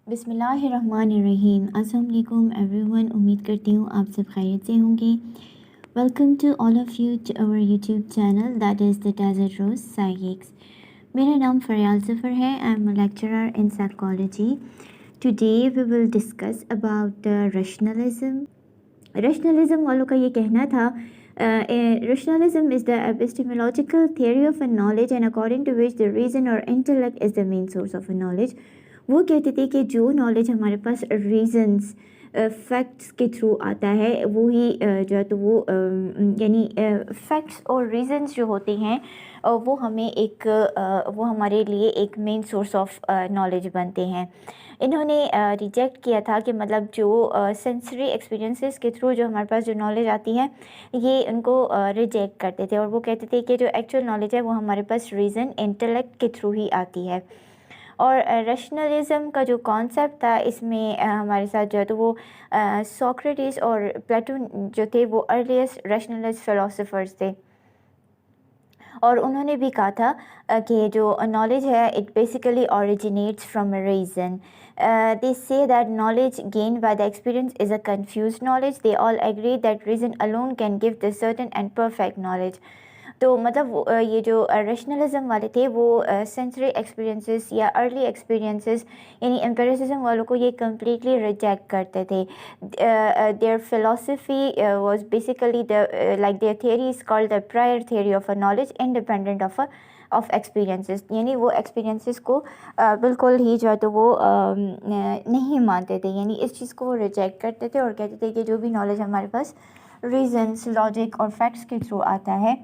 بسم اللہ الرحمن الرحیم۔ السلام علیکم ایوری ون، امید کرتی ہوں آپ سب خیریت سے ہوں گے۔ Welcome to all of you to our YouTube channel that is the desert rose سائیکس۔ میرا نام فریال ظفر ہے، I am a lecturer in psychology. Today we will discuss about rationalism. Rationalism والوں کا یہ کہنا تھا rationalism is the epistemological theory of a knowledge and according to which the reason or intellect is the main source of a knowledge۔ وہ کہتے تھے کہ جو نالج ہمارے پاس ریزنس فیکٹس کے تھرو آتا ہے وہی جو ہے تو وہ یعنی فیکٹس اور ریزنس جو ہوتے ہیں وہ ہمیں وہ ہمارے لیے ایک مین سورس آف نالج بنتے ہیں۔ انہوں نے ریجیکٹ کیا تھا کہ مطلب جو سینسری ایکسپیرینسز کے تھرو جو ہمارے پاس جو نالج آتی ہے یہ ان کو ریجیکٹ کرتے تھے، اور وہ کہتے تھے کہ جو ایکچوئل نالج ہے وہ ہمارے پاس ریزن انٹلیکٹ کے تھرو ہی آتی ہے۔ اور ریشنلزم کا جو کانسیپٹ تھا اس میں ہمارے ساتھ جو ہے تو وہ سوکریٹس اور پلیٹون جو تھے وہ ارلیسٹ ریشنلسٹ فلاسفرز تھے، اور انہوں نے بھی کہا تھا کہ جو نالج ہے it basically originates from a reason. they say that knowledge gained by the experience is a confused knowledge. They all agree that reason alone can give the certain and perfect knowledge۔ تو مطلب یہ جو rationalism والے تھے وہ sensory experiences یا early experiences یعنی empiricism والوں کو یہ کمپلیٹلی ریجیکٹ کرتے تھے۔ Their philosophy was basically like their theory is called the prior theory of a knowledge independent of experiences, یعنی وہ ایکسپیرینسز کو بالکل ہی جو ہے تو وہ نہیں مانتے تھے، یعنی اس چیز کو وہ ریجیکٹ کرتے تھے اور کہتے تھے کہ جو بھی نالج ہمارے پاس ریزنس لاجک اور فیکٹس کے تھرو آتا ہے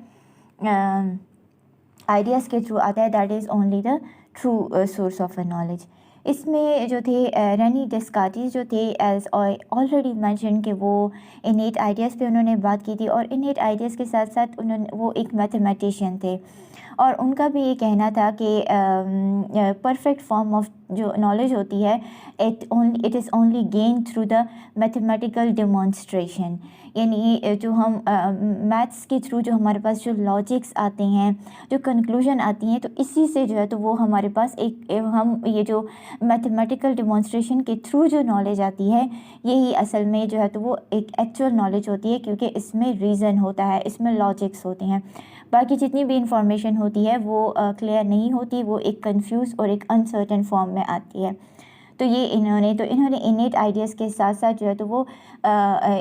آئیڈیاز کے تھرو آتا ہے that is only the true source of a knowledge. اس میں جو تھے رینی ڈیسکارٹس جو تھے ایز آلریڈی مینشن کہ وہ انیٹ آئیڈیاز پہ انہوں نے بات کی تھی، اور انیٹ آئیڈیاز کے ساتھ ساتھ وہ ایک میتھمیٹیشین تھے، اور ان کا بھی یہ کہنا تھا کہ پرفیکٹ فارم آف جو نالج ہوتی ہے it is only gain through the mathematical demonstration, یعنی جو ہم میتھس کے تھرو جو ہمارے پاس جو لاجکس آتے ہیں جو کنکلوژن آتی ہیں تو اسی سے جو ہے تو وہ ہمارے پاس ہم یہ جو میتھمیٹیکل ڈیمانسٹریشن کے تھرو جو نالج آتی ہے یہی اصل میں جو ہے تو وہ ایک ایکچوئل نالج ہوتی ہے، کیونکہ اس میں ریزن ہوتا ہے، اس میں لاجکس ہوتے ہیں۔ باقی جتنی بھی انفارمیشن ہوتی ہے وہ کلیئر نہیں ہوتی، وہ ایک کنفیوز اور ایک انسرٹن فارم میں آتی ہے۔ تو یہ انہوں نے انیٹ آئیڈیاز کے ساتھ ساتھ جو ہے تو وہ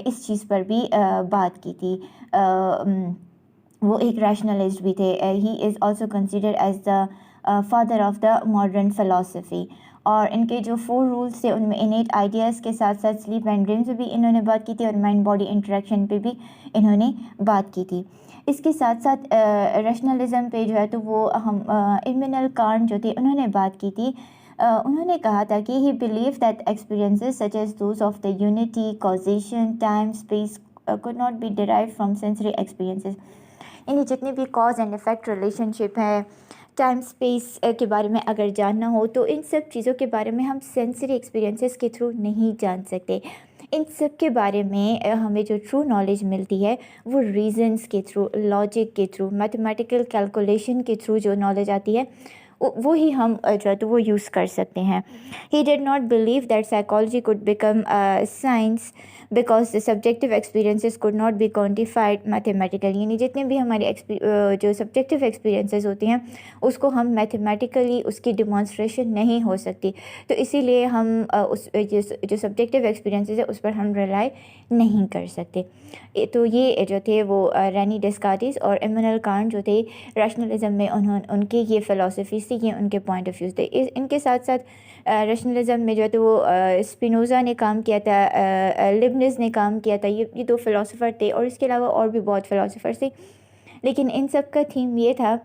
اس چیز پر بھی بات کی تھی۔ وہ ایک ریشنلسٹ بھی تھے، he is also considered as the father of the modern philosophy, اور ان کے جو 4 رولس تھے ان میں انیٹ آئیڈیاز کے ساتھ ساتھ سلیپ اینڈ ڈریم سے بھی انہوں نے بات کی تھی، اور مائنڈ باڈی انٹریکشن پہ بھی انہوں نے بات کی تھی۔ اس کے ساتھ ساتھ ریشنلزم پہ جو ہے تو وہ ایمینل کانٹ جو تھے انہوں نے بات کی تھی۔ انہوں نے کہا تھا کہ he believe that experiences such as those of the unity causation time space could not be derived from sensory experiences، یعنی جتنے بھی کاز اینڈ افیکٹ ریلیشن شپ ہے ٹائم اسپیس کے بارے میں اگر جاننا ہو تو ان سب چیزوں کے بارے میں ہم سینسری ایکسپیرینسز کے تھرو نہیں جان سکتے۔ ان سب کے بارے میں ہمیں جو ٹرو نالج ملتی ہے وہ ریزنس کے تھرو، لاجک کے تھرو، میتھمیٹیکل کیلکولیشن کے تھرو جو نالج آتی ہے وہی ہم جو ہے تو وہ یوز کر سکتے ہیں۔ He did not believe that psychology could become science because the subjective experiences could not be quantified mathematically, یعنی جتنے بھی ہماری جو سبجیکٹیو ایکسپیرینسز ہوتی ہیں اس کو ہم میتھمیٹیکلی اس کی ڈیمانسٹریشن نہیں ہو سکتی، تو اسی لیے ہم اس جو سبجیکٹیو ایکسپیرینسز ہے اس پر ہم ریلائی نہیں کر سکتے۔ تو یہ جو تھے وہ رینی ڈیسکارٹس اور ایمینل کانٹ جو تھے ریشنلزم میں ان کے یہ فلاسفیز تھی، یہ ان کے پوائنٹ آف ویوز تھے۔ ان کے ساتھ ساتھ ریشنلزم میں جو ہے تو وہ اسپینوزا نے کام کیا تھا، لیبنز نے کام کیا تھا، یہ 2 فلاسفر تھے، اور اس کے علاوہ اور بھی بہت فلاسفرز تھے، لیکن ان سب کا تھیم یہ تھا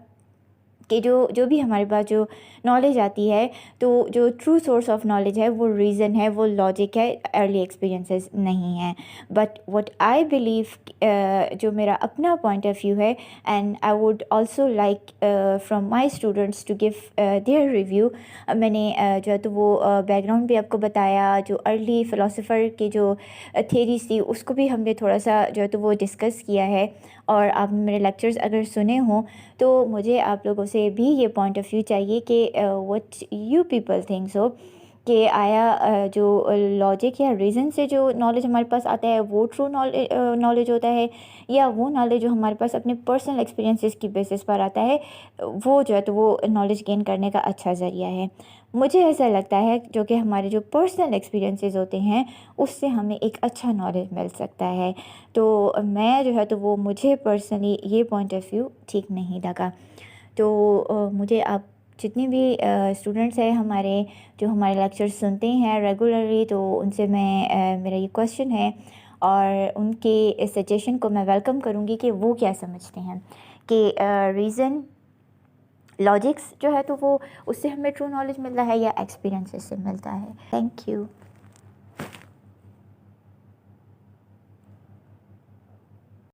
کہ جو بھی ہمارے پاس جو نالج آتی ہے تو جو ٹرو سورس آف نالج ہے وہ ریزن ہے، وہ لاجک ہے، ارلی ایکسپیرینسز نہیں ہیں۔ بٹ وٹ آئی بلیو جو میرا اپنا پوائنٹ آف ویو ہے، and I would also like from my students to give their review, میں نے جو ہے تو وہ بیک گراؤنڈ بھی آپ کو بتایا، جو ارلی فلاسفر کے جو تھیریز تھی اس کو بھی ہم نے تھوڑا سا جو ہے تو وہ ڈسکس کیا ہے، اور آپ نے میرے لیکچرز اگر سنے ہوں تو مجھے آپ لوگوں سے بھی یہ پوائنٹ آف ویو چاہیے کہ what you people think so, کہ آیا جو لاجک یا ریزن سے جو نالج ہمارے پاس آتا ہے وہ ٹرو نالج ہوتا ہے، یا وہ نالج جو ہمارے پاس اپنے پرسنل ایکسپیرینسز کی بیسس پر آتا ہے وہ جو ہے تو وہ نالج گین کرنے کا اچھا ذریعہ ہے۔ مجھے ایسا لگتا ہے جو کہ ہمارے جو پرسنل ایکسپیرینسز ہوتے ہیں اس سے ہمیں ایک اچھا نالج مل سکتا ہے، تو میں جو ہے تو وہ مجھے پرسنلی یہ پوائنٹ آف ویو ٹھیک نہیں لگا۔ تو مجھے آپ جتنے بھی اسٹوڈنٹس ہیں ہمارے جو ہمارے لیکچر سنتے ہیں ریگولرلی، تو ان سے میں میرا یہ کویشچن ہے اور ان کے سجیشن کو میں ویلکم کروں گی کہ وہ کیا سمجھتے ہیں کہ ریزن لاجکس جو ہے تو وہ اس سے ہمیں ٹرو نالج ملتا ہے یا ایکسپیرینس سے ملتا ہے۔ Thank you.